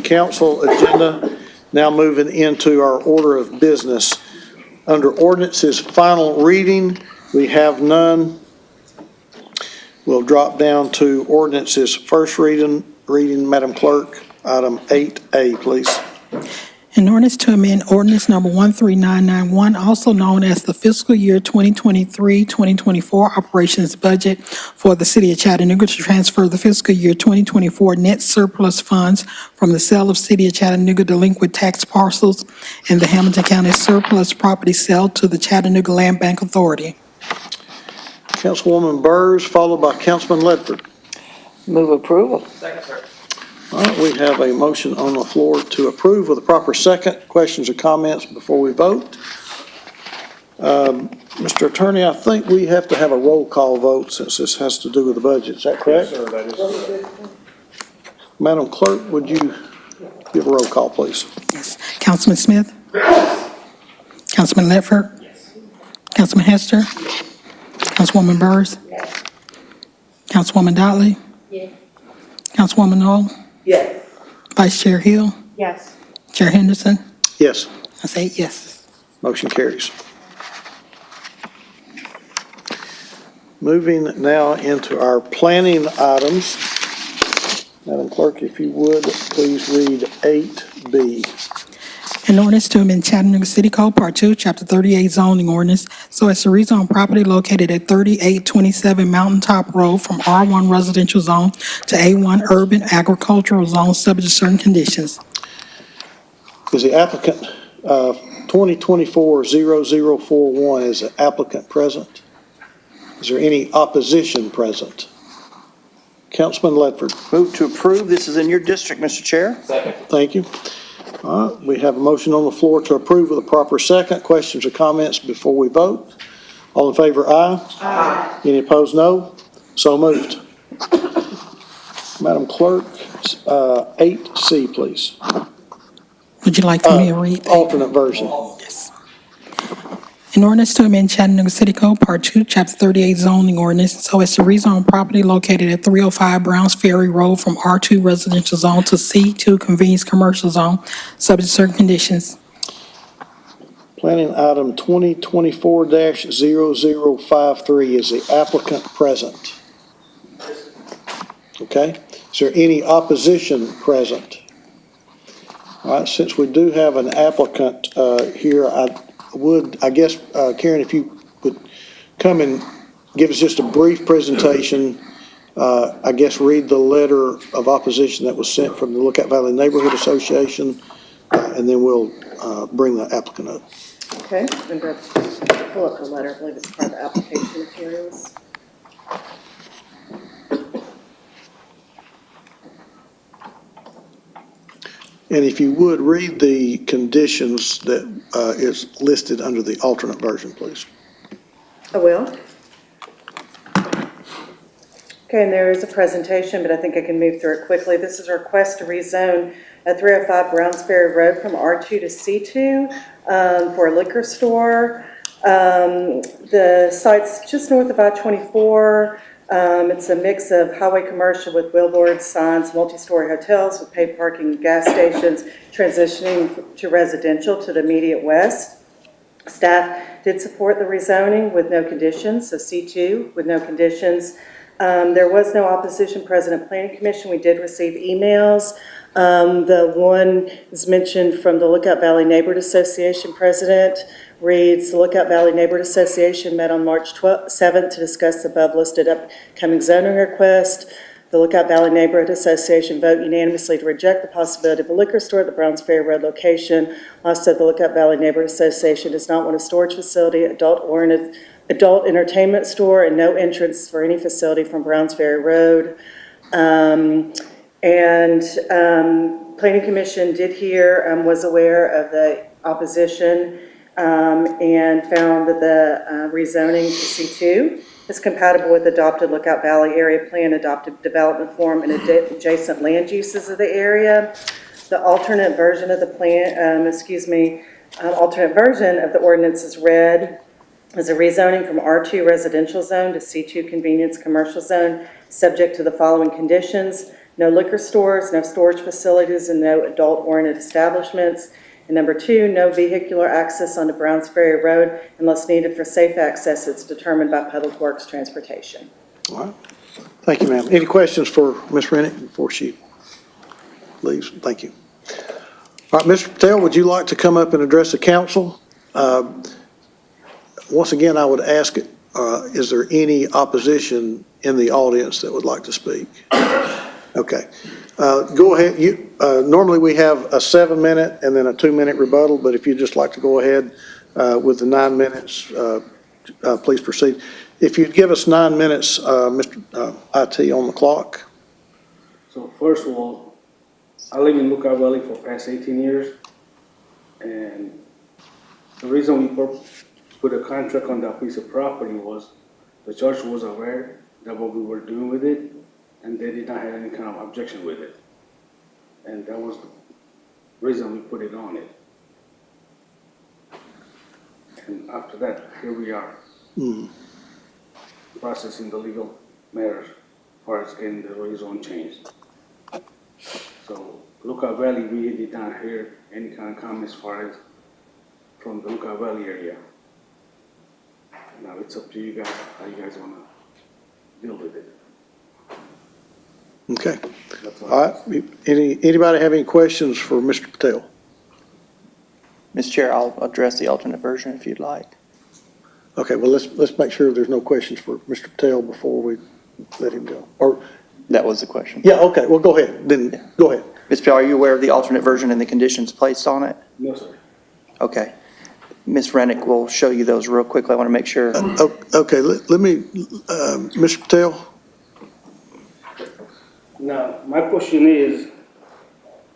council agenda. Now moving into our order of business. Under ordinances final reading, we have none. We'll drop down to ordinances first reading, Madam Clerk, item 8A, please. An ordinance to amend ordinance number 13991, also known as the fiscal year 2023-2024 operations budget for the city of Chattanooga, to transfer the fiscal year 2024 net surplus funds from the sale of city of Chattanooga delinquent tax parcels and the Hamilton County surplus property sale to the Chattanooga Land Bank Authority. Councilwoman Burrs, followed by Councilman Ledford. Move approval. Second, sir. All right, we have a motion on the floor to approve with a proper second. Questions or comments before we vote? Mr. Attorney, I think we have to have a roll call vote since this has to do with the budget. Is that correct? Yes, sir, that is correct. Madam Clerk, would you give a roll call, please? Yes. Councilman Smith? Councilman Ledford? Yes. Councilman Hester? Councilwoman Burrs? Councilwoman Dotley? Yes. Councilwoman Knoll? Yes. Vice Chair Hill? Yes. Chair Henderson? Yes, I say yes. motion carries. Moving now into our planning items. Madam Clerk, if you would, please read 8B. An ordinance to amend Chattanooga City Code Part 2, Chapter 38 zoning ordinance so as to rezone property located at 3827 Mountaintop Road from R1 residential zone to A1 urban agricultural zone subject to certain conditions. Is the applicant, 2024-0041, is the applicant present? Is there any opposition present? Councilman Ledford, Move to approve. This is in your district, Mr. Chair. Second. thank you. All right, we have a motion on the floor to approve with a proper second. Questions or comments before we vote? All in favor, aye. Aye. Any opposed, no. So moved. Madam Clerk, 8C, please. Would you like for me to read? Alternate version. Yes. An ordinance to amend Chattanooga City Code Part 2, Chapter 38 zoning ordinance so as to rezone property located at 305 Browns Ferry Road from R2 residential zone to C2 convenience commercial zone, subject to certain conditions. Planning item 2024-0053, is the applicant present? Okay. Is there any opposition present? All right, since we do have an applicant here, I guess, Karen, if you would come and give us just a brief presentation, I guess read the letter of opposition that was sent from the Lookout Valley Neighborhood Association, and then we'll bring the applicant up. Okay, I'm going to pull up the letter. I believe it's part of the application materials. And if you would, read the conditions that is listed under the alternate version, please. I will. Okay, and there is a presentation, but I think I can move through it quickly. This is a request to rezone at 305 Browns Ferry Road from R2 to C2 for a liquor store. The site's just north of I-24. It's a mix of highway commercial with billboards, signs, multi-story hotels with paid parking and gas stations, transitioning to residential to the immediate west. Staff did support the rezoning with no conditions, so C2 with no conditions. There was no opposition present at Planning Commission. We did receive emails. The one is mentioned from the Lookout Valley Neighborhood Association president. Reads, the Lookout Valley Neighborhood Association met on March 7th to discuss the above listed upcoming zoning request. The Lookout Valley Neighborhood Association vote unanimously to reject the possibility of a liquor store at the Browns Ferry Road location. Also, the Lookout Valley Neighborhood Association does not want a storage facility, adult entertainment store, and no entrance for any facility from Browns Ferry Road. Planning Commission did hear, was aware of the opposition, and found that the rezoning to C2 is compatible with adopted Lookout Valley area plan, adopted development form, and adjacent land uses of the area. The alternate version of the plan, alternate version of the ordinance is read as a rezoning from R2 residential zone to C2 convenience commercial zone, subject to the following conditions. no liquor stores, no storage facilities, and no adult-oriented establishments. And number 2, no vehicular access onto Browns Ferry Road unless needed for safe access. It's determined by Public Works Transportation. All right. Thank you, ma'am. Any questions for Ms. Rennick before she leaves? Thank you. All right, Mr. Patel, would you like to come up and address the council? Once again, I would ask, is there any opposition in the audience that would like to speak? Okay. Go ahead. Normally we have a 7-minute and then a 2-minute rebuttal, but if you'd just like to go ahead with the 9 minutes, please proceed. If you'd give us 9 minutes, Mr. IT on the clock. So first of all, I live in Lookout Valley for past 18 years, and the reason we put a contract on that piece of property was the church was aware that what we were doing with it, and they did not have any kind of objection with it. And that was the reason we put it on it. And after that, here we are, processing the legal matters as far as getting the rezone changed. So Lookout Valley, we did not hear any kind of comments as far as from the Lookout Valley area. Now it's up to you guys, how you guys want to deal with it. Okay. That's All right. Anybody have any questions for Mr. Patel? Mr. Chair, I'll address the alternate version if you'd like. Okay, well, let's make sure there's no questions for Mr. Patel before we let him go. Or, That was the question. yeah, okay, well, go ahead. Then, go ahead. Ms. Patel, are you aware of the alternate version and the conditions placed on it? No, sir. Okay. Ms. Rennick will show you those real quickly. I want to make sure. Okay, let me, Mr. Patel? Now, my question is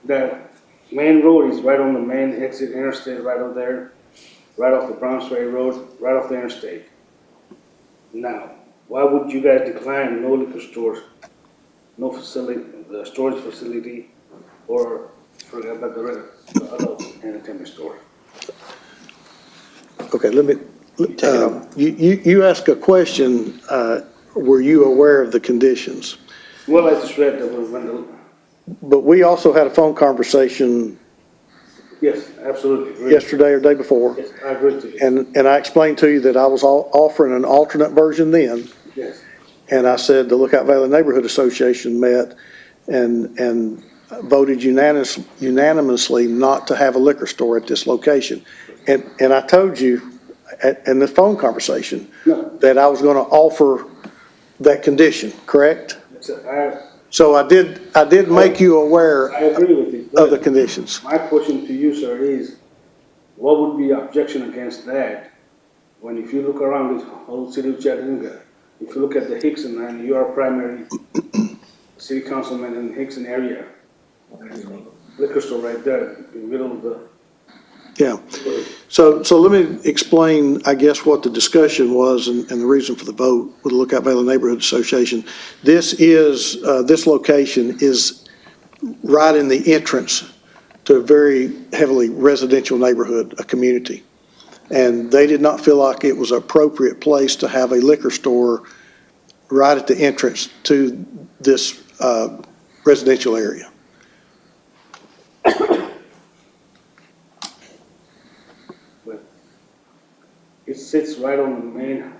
that main road is right on the main exit interstate right over there, right off the Browns Ferry Road, right off the interstate. Now, why would you guys decline no liquor stores, no facility, the storage facility, or forget about the adult entertainment store? Okay, let me, Take it over. you asked a question, were you aware of the conditions? Well, I just read that when the, But we also had a phone conversation yes, absolutely. Agree. yesterday or day before, Yes, I agree with you. and I explained to you that I was offering an alternate version then, Yes, and I said the Lookout Valley Neighborhood Association met and voted unanimously not to have a liquor store at this location. And I told you in the phone conversation no, that I was gonna offer that condition, correct? So I did make you aware I agree with you. of the But conditions. my question to you, sir, is what would be objection against that? When if you look around this whole city of Chattanooga, if you look at the Hickson, and you are primary city councilman in Hickson area, liquor store right there, in the middle of the, Yeah. So let me explain, I guess, what the discussion was and the reason for the vote with the Lookout Valley Neighborhood Association. This location is right in the entrance to a very heavily residential neighborhood, a community. And they did not feel like it was an appropriate place to have a liquor store right at the entrance to this residential area. but it sits right on the main,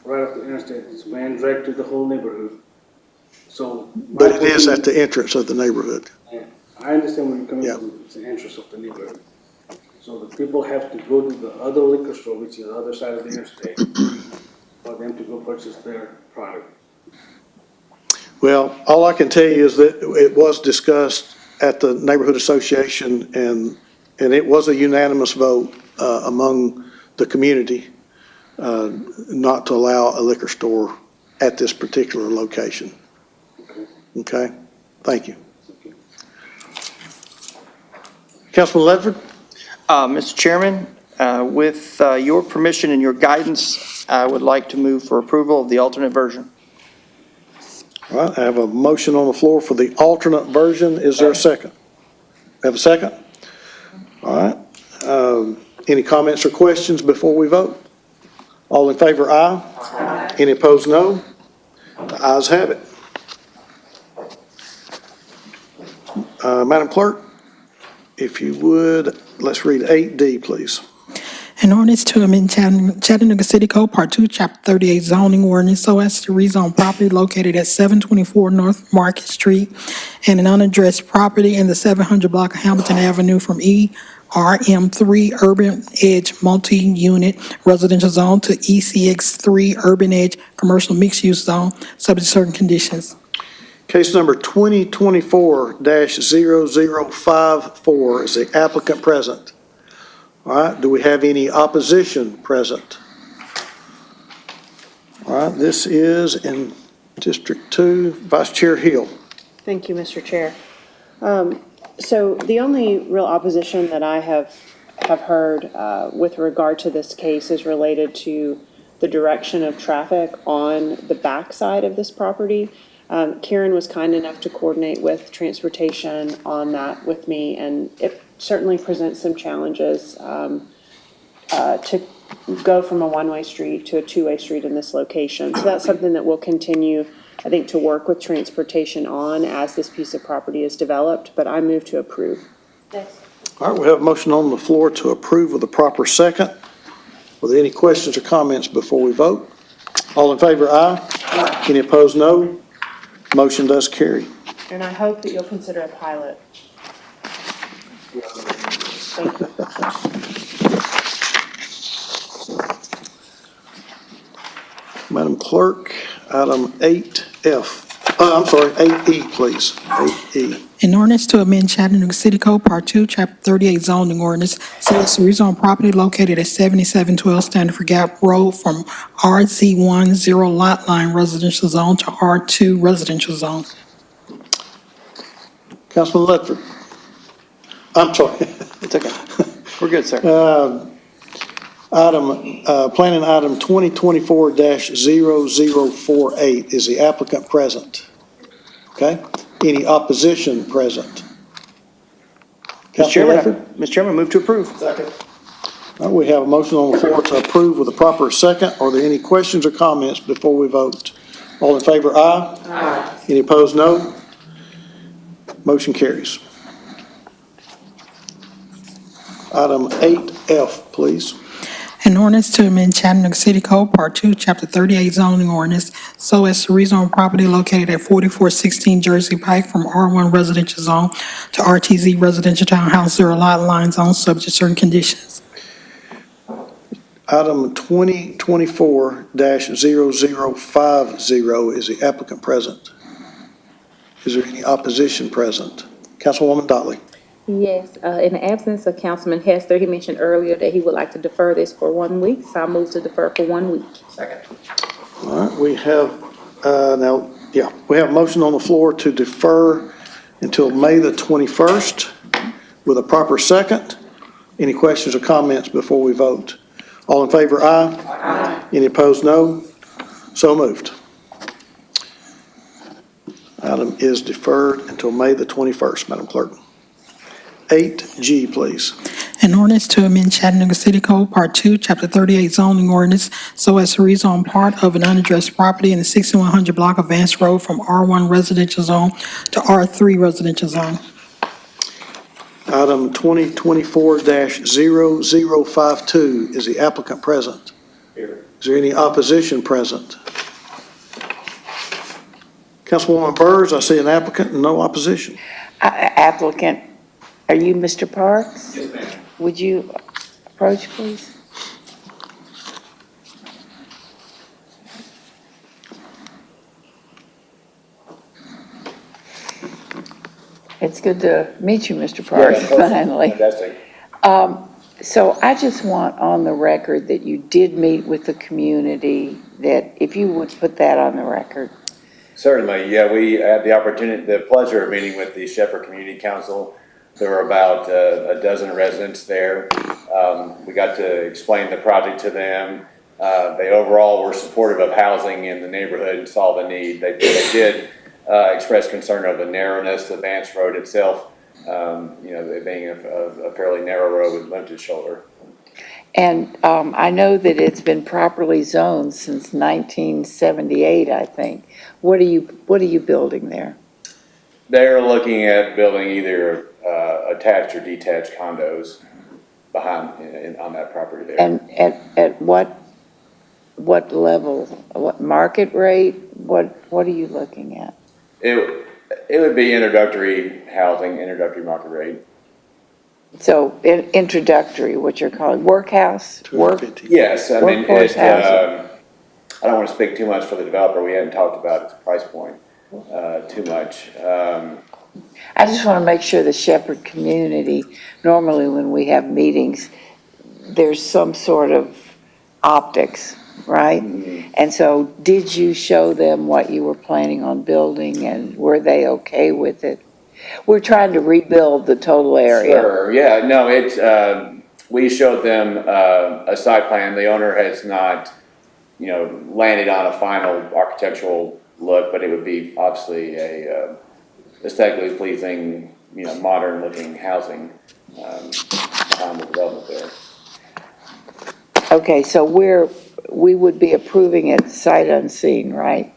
right off the interstate, it's main drag to the whole neighborhood. So. But it is at the entrance of the neighborhood. I understand where you're coming Yeah. from, it's the interest of the neighborhood. So the people have to go to the other liquor store, which is the other side of the interstate, for them to go purchase their product. Well, all I can tell you is that it was discussed at the neighborhood association and it was a unanimous vote among the community not to allow a liquor store at this particular location. Okay? Thank you. Councilman Ledford? Mr. Chairman, with your permission and your guidance, I would like to move for approval of the alternate version. All right, I have a motion on the floor for the alternate version. Is there a second? Have a second? All right. Any comments or questions before we vote? All in favor, aye. Aye. Any opposed, no. The ayes have it. Madam Clerk, if you would, let's read 8D, please. An ordinance to amend Chattanooga City Code, Part 2, Chapter 38 zoning ordinance so as to rezone property located at 724 North Market Street and an unaddressed property in the 700 block of Hamilton Avenue from ERM3 Urban Edge Multi-Unit Residential Zone to ECX3 Urban Edge Commercial Mixed-Use Zone, subject to certain conditions. Case number 2024-0054, is the applicant present? All right, do we have any opposition present? All right, this is in District 2, Vice Chair Hill. Thank you, Mr. Chair. So the only real opposition that I have heard with regard to this case is related to the direction of traffic on the backside of this property. Karen was kind enough to coordinate with transportation on that with me, and it certainly presents some challenges to go from a one-way street to a two-way street in this location. So that's something that we'll continue, I think, to work with transportation on as this piece of property is developed, but I move to approve. All right, we have a motion on the floor to approve with a proper second. Were there any questions or comments before we vote? All in favor, aye. Aye. Any opposed, no. Motion does carry. And I hope that you'll consider a pilot. Thank you. Madam Clerk, item 8F, I'm sorry, 8E, please, 8E. An ordinance to amend Chattanooga City Code, Part 2, Chapter 38 zoning ordinance so as to rezone property located at 7712 Standard Gap Road from RZ1 zero lot line residential zone to R2 residential zone. Councilman Ledford. I'm sorry. It's okay. We're good, sir. Planning item 2024-0048, is the applicant present? Okay. Any opposition present? Councilman Ledford? Mr. Chairman, move to approve. Second. All right, we have a motion on the floor to approve with a proper second. Are there any questions or comments before we vote? All in favor, aye. Aye. Any opposed, no. Motion carries. Item 8F, please. An ordinance to amend Chattanooga City Code, Part 2, Chapter 38 zoning ordinance so as to rezone property located at 4416 Jersey Pike from R1 residential zone to RTZ residential townhouse zero lot line zone, subject to certain conditions. Item 2024-0050, is the applicant present? Is there any opposition present? Councilwoman Dotley. Yes, in the absence of Councilman Hester, he mentioned earlier that he would like to defer this for 1 week, so I move to defer for 1 week. Second. All right, we have, we have a motion on the floor to defer until May the 21st with a proper second. Any questions or comments before we vote? All in favor, aye. Aye. Any opposed, no. So moved. Item is deferred until May the 21st, Madam Clerk. 8G, please. An ordinance to amend Chattanooga City Code, Part 2, Chapter 38 zoning ordinance so as to rezone part of an unaddressed property in the 6100 block of Vance Road from R1 residential zone to R3 residential zone. Item 2024-0052, is the applicant present? Here. Is there any opposition present? Councilwoman Burrs, I see an applicant and no opposition. Applicant, are you Mr. Parks? Yes, ma'am. Would you approach, please? It's good to meet you, Mr. Parks, finally. Fantastic. So I just want on the record that you did meet with the community, that if you would put that on the record. Certainly, yeah, we had the pleasure of meeting with the Shepherd Community Council. There were about a dozen residents there. We got to explain the project to them. They overall were supportive of housing in the neighborhood and saw the need. They did express concern of the narrowness of Vance Road itself, it being a fairly narrow road with limited shoulder. And I know that it's been properly zoned since 1978, I think. What are you building there? They're looking at building either attached or detached condos behind, on that property there. And at what level, what market rate, what are you looking at? It would be introductory housing, introductory market rate. So introductory, what you're calling workhouse, work, 250. Yes, I mean, Workforce housing. I don't want to speak too much for the developer. We hadn't talked about its price point too much. I just want to make sure the Shepherd community, normally when we have meetings, there's some sort of optics, right? And so did you show them what you were planning on building and were they okay with it? We're trying to rebuild the total area. Sure, yeah, no, we showed them a site plan. The owner has not, landed on a final architectural look, but it would be obviously a aesthetically pleasing, modern looking housing behind the development there. Okay, so we would be approving it sight unseen, right?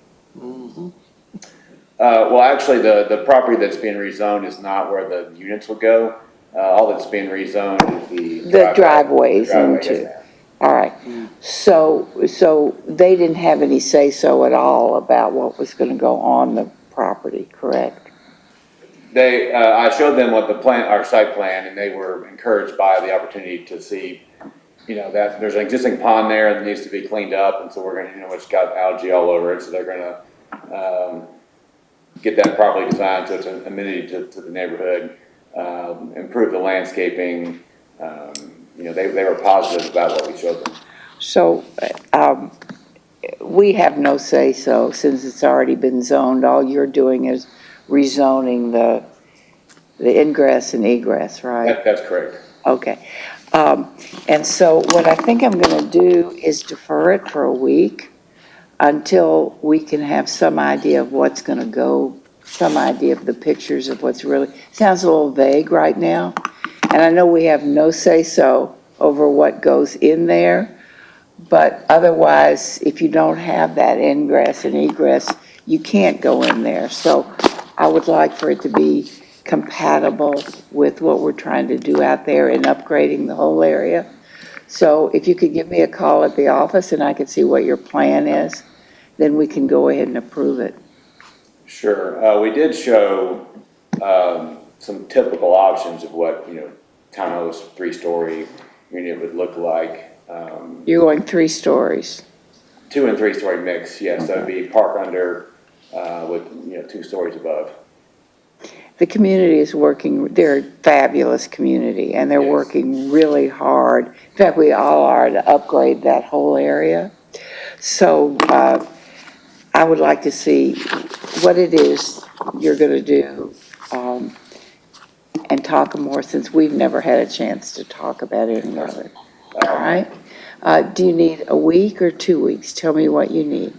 Well, actually, the property that's being rezoned is not where the units will go. All that's being rezoned is The driveways the driveway, yes, into, ma'am. all right. So they didn't have any say-so at all about what was going to go on the property, correct? I showed them what our site plan, and they were encouraged by the opportunity to see, that there's an existing pond there that needs to be cleaned up, and so we're gonna, it's got algae all over it, so they're gonna, get that properly designed so it's an amenity to the neighborhood, improve the landscaping. They were positive about what we showed them. So we have no say-so since it's already been zoned. All you're doing is rezoning the ingress and egress, right? That's correct. Okay. And so what I think I'm going to do is defer it for a week until we can have some idea of what's going to go, some idea of the pictures of what's really, sounds a little vague right now. And I know we have no say-so over what goes in there, but otherwise, if you don't have that ingress and egress, you can't go in there. So I would like for it to be compatible with what we're trying to do out there in upgrading the whole area. So if you could give me a call at the office and I could see what your plan is, then we can go ahead and approve it. Sure. We did show some typical options of what, townhouse 3-story unit would look like. You're going 3 stories. 2 and 3-story mix, yes. That would be park under with, 2 stories above. The community is working, they're a fabulous community, and they're Yes. working really hard. In fact, we all are to upgrade that whole area. So I would like to see what it is you're going to do and talk more since we've never had a chance to talk about any of it. All right? Do you need a week or 2 weeks? Tell me what you need.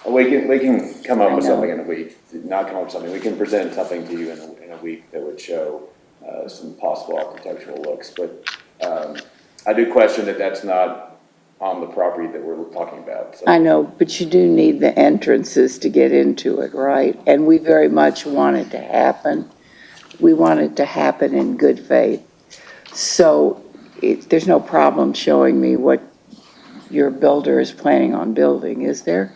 We can come up with I know. something in a week, not come up with something. We can present something to you in a week that would show some possible architectural looks. But I do question that that's not on the property that we're talking about. So. I know, but you do need the entrances to get into it, right? And we very much want it to happen. We want it to happen in good faith. So there's no problem showing me what your builder is planning on building, is there?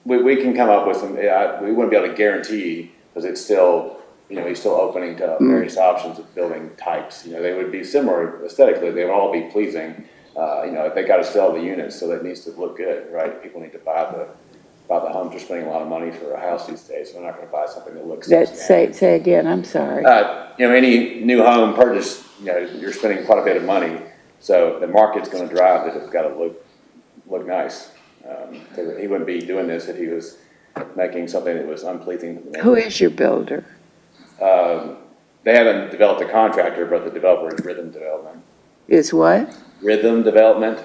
We can come up with some, we wouldn't be able to guarantee, because it's still, he's still opening to various options of building types. They would be similar aesthetically, they would all be pleasing. They got to sell the units, so that needs to look good, right? People need to buy the homes. They're spending a lot of money for a house these days, so they're not going to buy something that looks. Say again, I'm sorry. Any new home purchase, you're spending quite a bit of money, so the market's going to drive that. It's got to look nice. He wouldn't be doing this if he was making something that was unpleasing to the neighborhood. Who is your builder? They haven't developed a contractor, but the developer is Rhythm Development. Is what? Rhythm Development?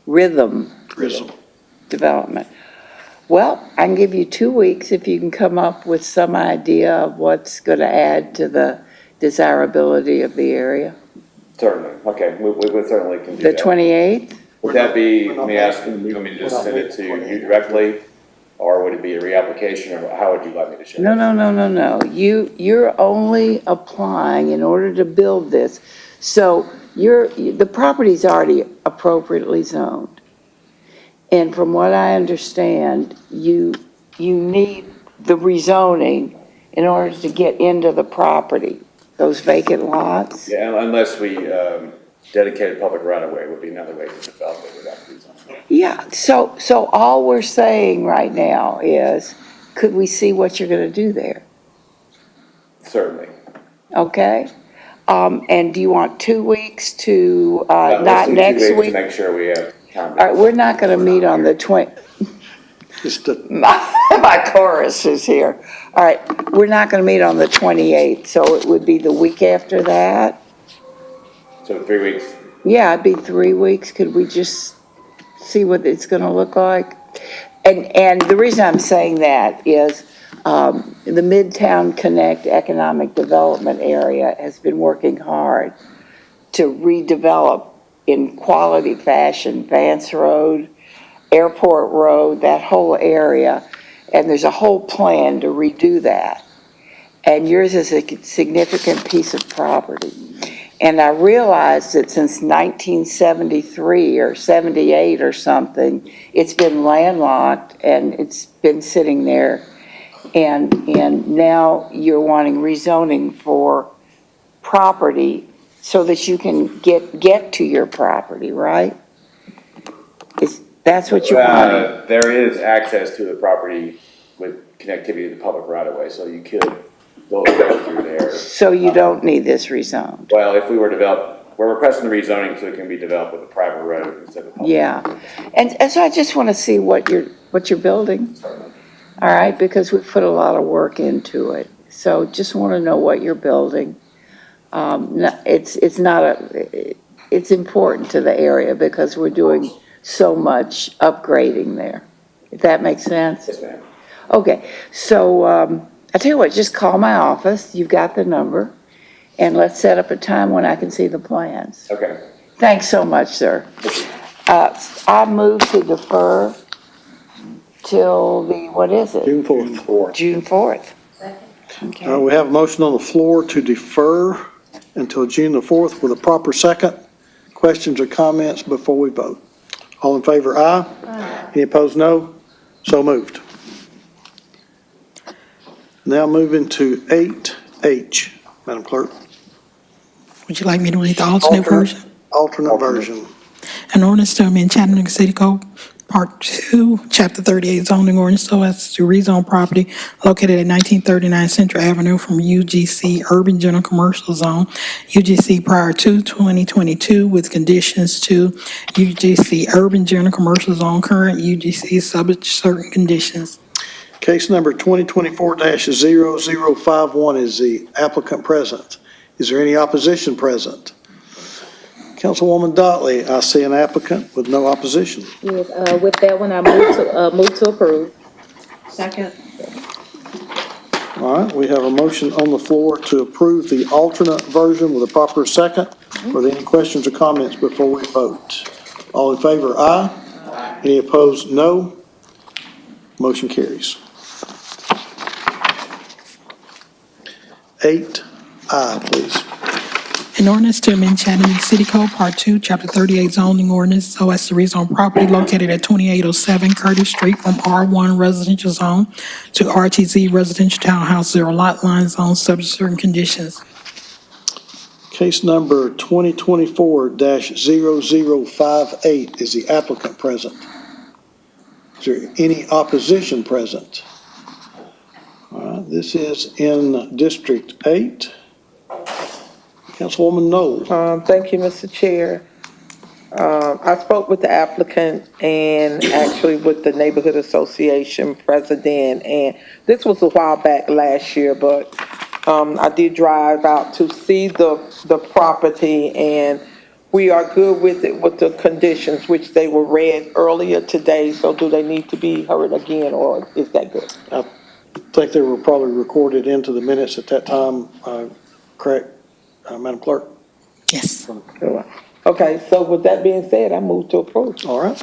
Rhythm Development. Well, I can give you 2 weeks if you can come up with some idea of what's going to add to the desirability of the area. Certainly. Okay, we certainly can do The that. 28th? Would that be, let me ask, you want me to just send it to you directly? Or would it be a reapplication, or how would you like me to show No, it? no. You're only applying in order to build this. So the property's already appropriately zoned. And from what I understand, you need the rezoning in order to get into the property, those vacant lots. Yeah, unless we dedicated public right-of-way would be another way to develop it without rezoning. Yeah, so all we're saying right now is, could we see what you're gonna do there? Certainly. Okay? And do you want 2 weeks to, Let's not do 2 next weeks to week? make sure we have time. All right, we're not gonna meet on the Just the, my chorus is here. All right, we're not gonna meet on the 28th, so it would be the week after that? So 3 weeks. Yeah, it'd be 3 weeks. Could we just see what it's gonna look like? And the reason I'm saying that is, the Midtown Connect Economic Development Area has been working hard to redevelop in quality fashion Vance Road, Airport Road, that whole area. And there's a whole plan to redo that. And yours is a significant piece of property. And I realized that since 1973 or 78 or something, it's been landlocked and it's been sitting there. And now you're wanting rezoning for property so that you can get to your property, right? That's what you're wanting? There is access to the property with connectivity to the public right-of-way, so you could go through there. So you don't need this rezoned? Well, if we were we're requesting the rezoning so it can be developed with a private road instead of public. Yeah, and so I just want to see what you're building, all right, because we've put a lot of work into it. So just want to know what you're building. It's important to the area because we're doing so much upgrading there, if that makes sense? Yes, ma'am. Okay, so I tell you what, just call my office, you've got the number, and let's set up a time when I can see the plans. Okay. Thanks so much, sir. I move to defer till what is it? June 4th. June 4th. Okay. We have a motion on the floor to defer until June the 4th with a proper second. Questions or comments before we vote? All in favor, aye. Aye. Any opposed, no? So moved. Now moving to 8H, Madam Clerk. Would you like me to read the alternate version? Alternate version. An ordinance to amend Chattanooga City Code, Part 2, Chapter 38 zoning ordinance so as to rezone property located at 1939 Central Avenue from UGC Urban General Commercial Zone, UGC prior to 2022 with conditions to UGC Urban General Commercial Zone, current UGC subject to certain conditions. Case number 2024-0051 is the applicant present. Is there any opposition present? Councilwoman Dotley, I see an applicant with no opposition. Yes, with that one, I move to approve. Second. All right, we have a motion on the floor to approve the alternate version with a proper second. Are there any questions or comments before we vote? All in favor, aye. Any opposed, no. Motion carries. 8I, please. An ordinance to amend Chattanooga City Code, Part 2, Chapter 38 zoning ordinance so as to rezone property located at 2807 Curtis Street from R1 residential zone to RTZ residential townhouse 0 lot line zone subject to certain conditions. Case number 2024-0058 is the applicant present. Is there any opposition present? All right, this is in District 8. Councilwoman Knoll. Thank you, Mr. Chair. I spoke with the applicant and actually with the Neighborhood Association president, and this was a while back last year, but I did drive out to see the property, and we are good with it, with the conditions, which they were read earlier today, so do they need to be heard again, or is that good? I think they were probably recorded into the minutes at that time, correct, Madam Clerk? Yes. Okay, so with that being said, I move to approve. All right.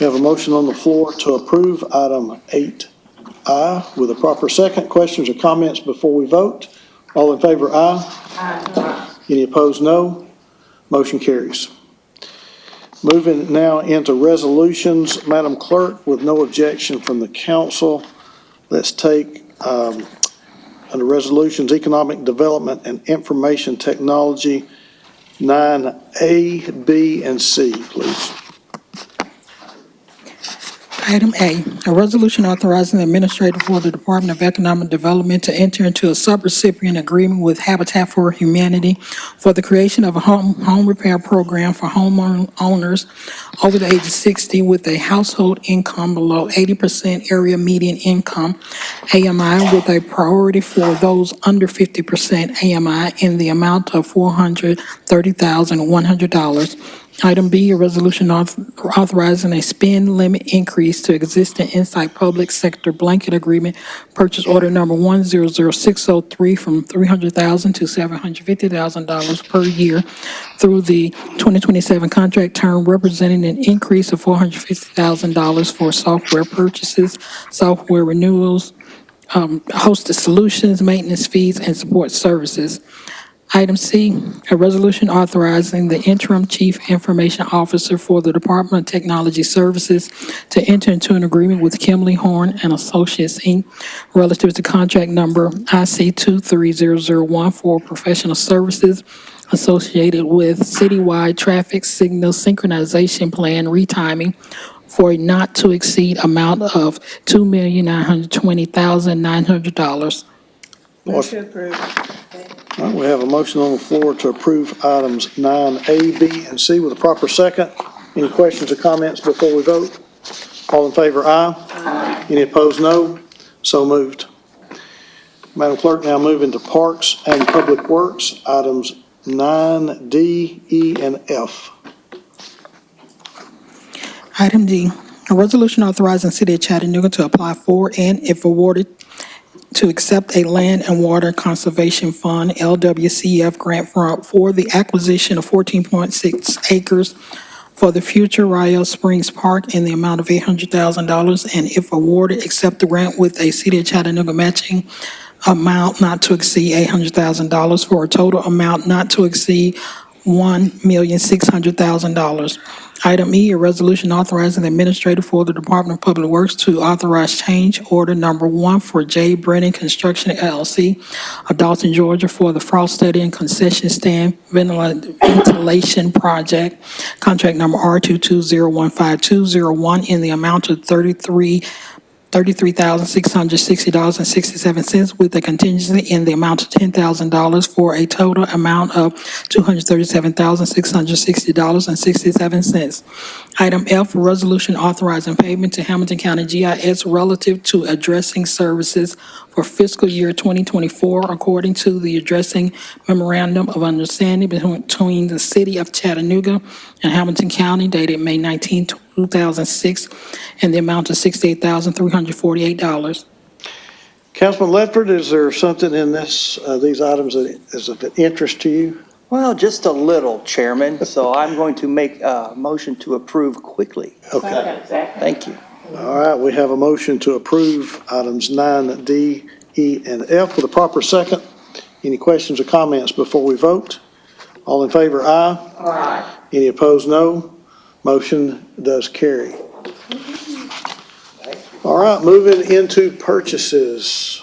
We have a motion on the floor to approve item 8I with a proper second. Questions or comments before we vote? All in favor, aye. Aye. Any opposed, no. Motion carries. Moving now into resolutions, Madam Clerk, with no objection from the council, let's take, under resolutions, economic development and information technology, 9A, B, and C, please. Item A, a resolution authorizing the administrator for the Department of Economic Development to enter into a subrecipient agreement with Habitat for Humanity for the creation of a home repair program for homeowners over the age of 60 with a household income below 80% area median income, AMI, with a priority for those under 50% AMI in the amount of $430,100. Item B, a resolution authorizing a spend limit increase to existing Insight Public Sector Blanket Agreement, purchase order number 100603 from $300,000 to $750,000 per year through the 2027 contract term, representing an increase of $450,000 for software purchases, software renewals, hosted solutions, maintenance fees, and support services. Item C, a resolution authorizing the interim chief information officer for the Department of Technology Services to enter into an agreement with Kimley Horn and Associates, Inc. relative to contract number IC 23001 for professional services associated with citywide traffic signal synchronization plan retiming for a not-to-exceed amount of $2,920,900. Motion approved. All right, we have a motion on the floor to approve items 9A, B, and C with a proper second. Any questions or comments before we vote? All in favor, aye. Aye. Any opposed, no. So moved. Madam Clerk, now move into Parks and Public Works, items 9D, E, and F. Item D, a resolution authorizing the City of Chattanooga to apply for and, if awarded, to accept a Land and Water Conservation Fund, LWCF grant for the acquisition of 14.6 acres for the future Rio Springs Park in the amount of $800,000, and if awarded, accept the grant with a City of Chattanooga matching amount not to exceed $800,000 for a total amount not to exceed $1,600,000. Item E, a resolution authorizing the administrator for the Department of Public Works to authorize change order number 1 for J. Brennan Construction LLC of Dalton, Georgia for the frost study and concession stand ventilation project, contract number R22015201 in the amount of $33,660.67 with a contingency in the amount of $10,000 for a total amount of $237,660.67. Item F, resolution authorizing payment to Hamilton County GIS relative to addressing services for fiscal year 2024 according to the addressing memorandum of understanding between the City of Chattanooga and Hamilton County dated May 19, 2006, in the amount of $68,348. Councilman Ledford, is there something in these items that is of interest to you? Well, just a little, Chairman, so I'm going to make a motion to approve quickly. Okay. Thank you. All right, we have a motion to approve items 9D, E, and F with a proper second. Any questions or comments before we vote? All in favor, aye. Aye. Any opposed, no. Motion does carry. All right, moving into purchases.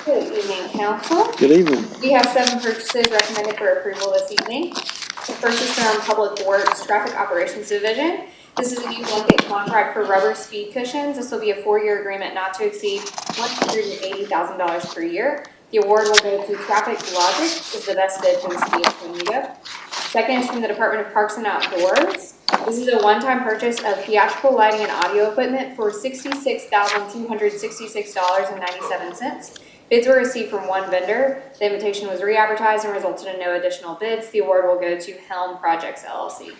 Good evening, council. Good evening. We have 7 purchases recommended for approval this evening. The first is from Public Works Traffic Operations Division. This is a new blanket contract for rubber speed cushions. This will be a 4-year agreement not to exceed $180,000 per year. The award will go to Traffic Logics, is the best bid from the City of Chattanooga. Second is from the Department of Parks and Outdoors. This is a one-time purchase of theatrical lighting and audio equipment for $66,266.97. Bids were received from one vendor. The invitation was re-advertised and resulted in no additional bids. The award will go to Helm Projects LLC.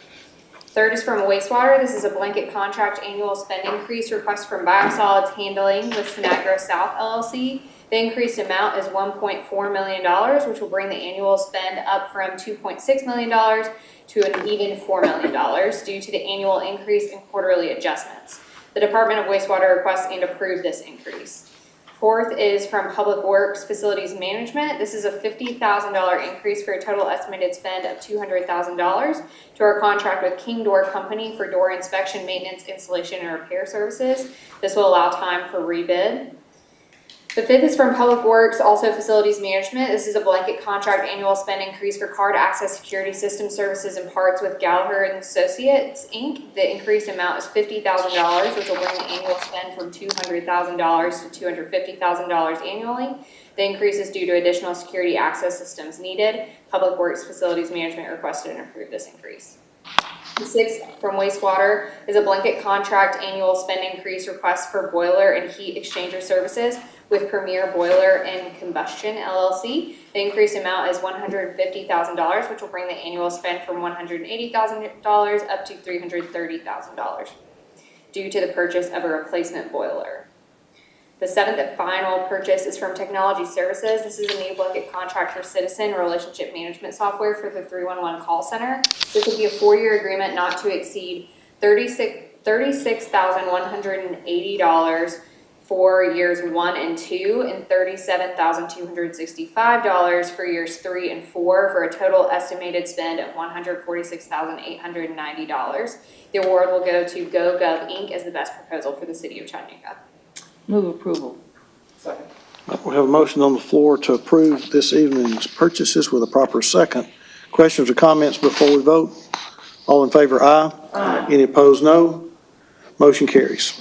Third is from wastewater. This is a blanket contract annual spend increase request from Biosolids Handling with Sinagro South LLC. The increased amount is $1.4 million, which will bring the annual spend up from $2.6 million to an even $4 million due to the annual increase in quarterly adjustments. The Department of Wastewater requests and approve this increase. Fourth is from Public Works Facilities Management. This is a $50,000 increase for a total estimated spend of $200,000 to our contract with King Door Company for door inspection, maintenance, installation, and repair services. This will allow time for rebid. The fifth is from Public Works, also Facilities Management. This is a blanket contract annual spend increase for card access security system services and parts with Gallagher and Associates, Inc. The increased amount is $50,000, which will bring the annual spend from $200,000 to $250,000 annually. The increase is due to additional security access systems needed. Public Works Facilities Management requested and approved this increase. The sixth from wastewater is a blanket contract annual spend increase request for boiler and heat exchanger services with Premier Boiler and Combustion LLC. The increased amount is $150,000, which will bring the annual spend from $180,000 up to $330,000 due to the purchase of a replacement boiler. The seventh and final purchase is from Technology Services. This is a new blanket contract for Citizen Relationship Management Software for the 311 call center. This will be a 4-year agreement not to exceed $36,180 for years 1 and 2 and $37,265 for years 3 and 4 for a total estimated spend of $146,890. The award will go to GoGov Inc. as the best proposal for the city of Chattanooga. Move approval. We have a motion on the floor to approve this evening's purchases with a proper second. Questions or comments before we vote? All in favor, aye. Aye. Any opposed, no. Motion carries.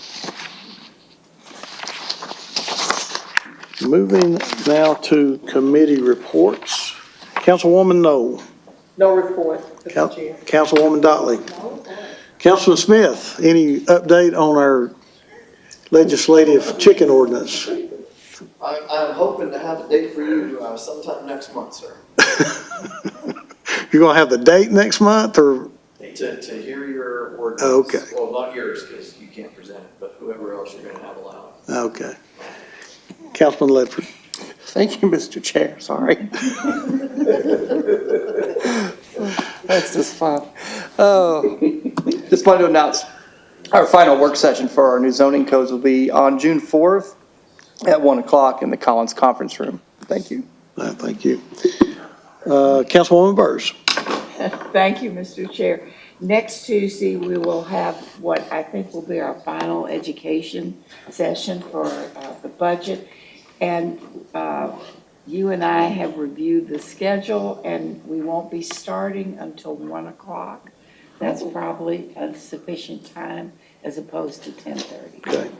Moving now to committee reports. Councilwoman Knoll. No report, Mr. Chair. Councilwoman Dotley. Councilman Smith, any update on our legislative chicken ordinance? I'm hoping to have a date for you sometime next month, sir. You're gonna have the date next month, or? To hear your ordinance. Okay. Well, not yours, because you can't present it, but whoever else you're gonna have allowed. Okay. Councilman Ledford. Thank you, Mr. Chair, sorry. That's just fun. Just wanted to announce our final work session for our new zoning codes will be on June 4th at 1 o'clock in the Collins Conference Room. Thank you. Thank you. Councilwoman Burrs. Thank you, Mr. Chair. Next Tuesday, we will have what I think will be our final education session for the budget. And you and I have reviewed the schedule, and we won't be starting until 1 o'clock. That's probably a sufficient time as opposed to 10:30. Okay.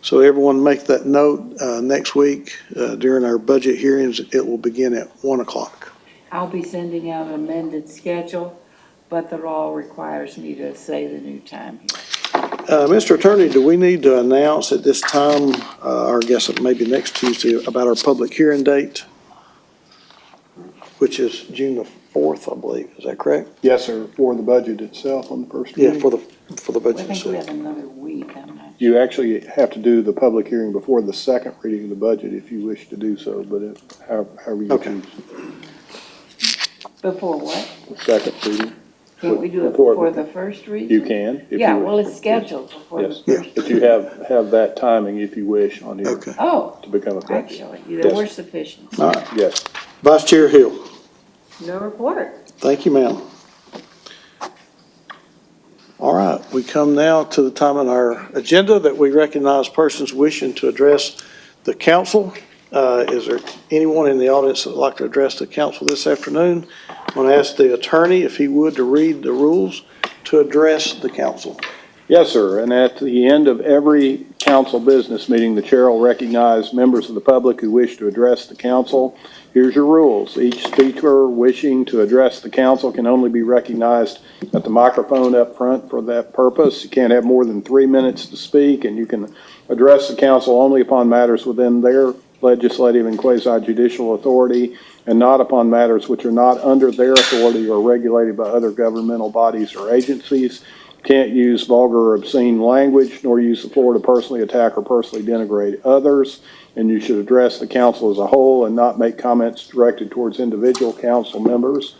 So everyone make that note. Next week, during our budget hearings, it will begin at 1 o'clock. I'll be sending out an amended schedule, but the law requires me to say the new time here. Mr. Attorney, do we need to announce at this time, or I guess maybe next Tuesday, about our public hearing date, which is June the 4th, I believe. Is that correct? Yes, sir, for the budget itself on the first Yeah, reading. for the budget. I think we have another week, I'm not. You actually have to do the public hearing before the second reading of the budget if you wish to do so, but however you Okay. choose. Before what? The second reading. Can't we do it before the first reading? You can. if Yeah, you well, wish. it's scheduled before the Yes, first. but you have that timing if you wish on here Okay. Oh, to become effective. actually, there were sufficient. All right. Yes. Vice Chair Hill. No report. Thank you, ma'am. All right, we come now to the time on our agenda that we recognize persons wishing to address the council. Is there anyone in the audience that would like to address the council this afternoon? I'm going to ask the attorney if he would to read the rules to address the council. Yes, sir. And at the end of every council business meeting, the chair will recognize members of the public who wish to address the council. Here's your rules. Each speaker wishing to address the council can only be recognized at the microphone up front for that purpose. You can't have more than 3 minutes to speak, and you can address the council only upon matters within their legislative and quasi-judicial authority. and not upon matters which are not under their authority or regulated by other governmental bodies or agencies. Can't use vulgar or obscene language, nor use the floor to personally attack or personally denigrate others. And you should address the council as a whole and not make comments directed towards individual council members.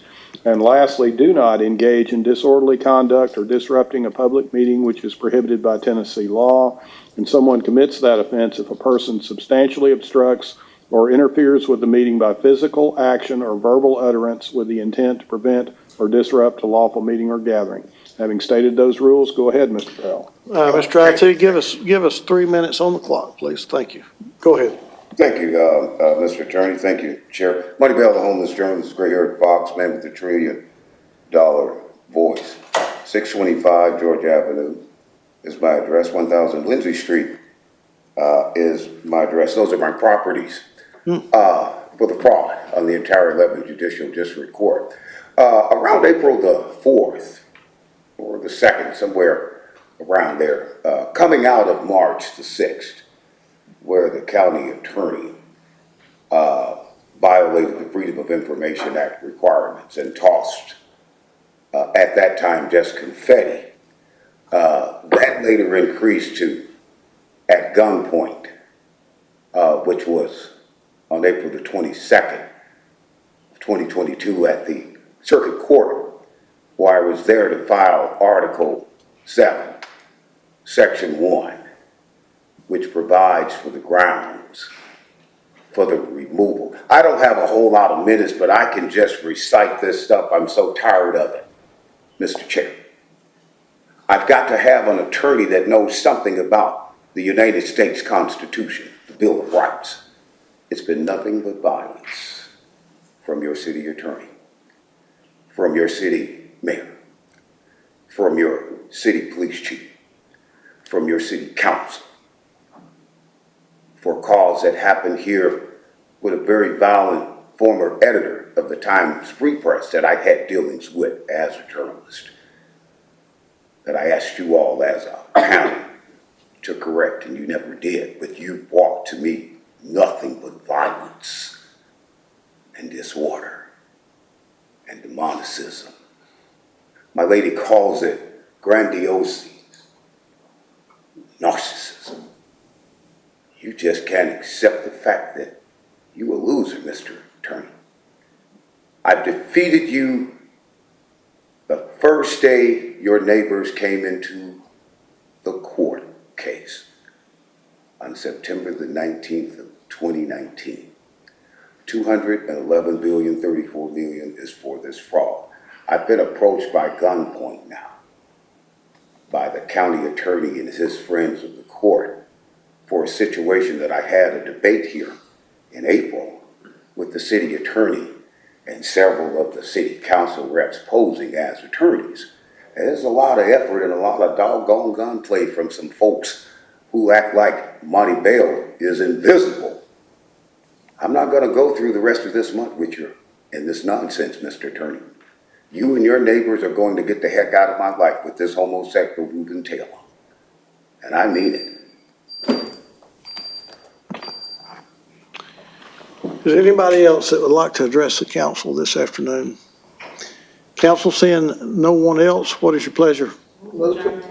And lastly, do not engage in disorderly conduct or disrupting a public meeting which is prohibited by Tennessee law. And someone commits that offense if a person substantially obstructs or interferes with the meeting by physical action or verbal utterance with the intent to prevent or disrupt a lawful meeting or gathering. Having stated those rules, go ahead, Mr. Powell. Mr. IT, give us 3 minutes on the clock, please. Thank you. Go ahead. Thank you, Mr. Attorney. Thank you, Chair. Money Bell, the homeless journalist, gray haired Fox, man with a $1 trillion voice. 625 George Avenue is my address. 1000 Lindsay Street is my address. Those are my properties for the fraud on the entire 11th Judicial District Court. Around April the 4th or the 2nd, somewhere around there, coming out of March the 6th, where the county attorney violated the Freedom of Information Act requirements and tossed, at that time, just confetti. That later increased to at gunpoint, which was on April the 22nd, 2022 at the Circuit Court, where I was there to file Article 7, Section 1, which provides for the grounds for the removal. I don't have a whole lot of minutes, but I can just recite this stuff. I'm so tired of it, Mr. Chair. I've got to have an attorney that knows something about the United States Constitution, the Bill of Rights. It's been nothing but violence from your city attorney, from your city mayor, from your city police chief, from your city council, for calls that happened here with a very violent former editor of the Times Free Press that I had dealings with as a journalist, that I asked you all as a panel to correct, and you never did, but you brought to me nothing but violence and disorder and demonicism. My lady calls it grandiosity, narcissism. You just can't accept the fact that you a loser, Mr. Attorney. I've defeated you the first day your neighbors came into the court case on September the 19th of 2019. 211 billion, 34 million is for this fraud. I've been approached by gunpoint now by the county attorney and his friends of the court for a situation that I had a debate here in April with the city attorney and several of the city council reps posing as attorneys. There's a lot of effort and a lot of doggone gunplay from some folks who act like Monty Bell is invisible. I'm not going to go through the rest of this month with you in this nonsense, Mr. Attorney. You and your neighbors are going to get the heck out of my life with this homosexual Reuben Taylor. And I mean it. Is there anybody else that would like to address the council this afternoon? Council, seeing no one else, what is your pleasure?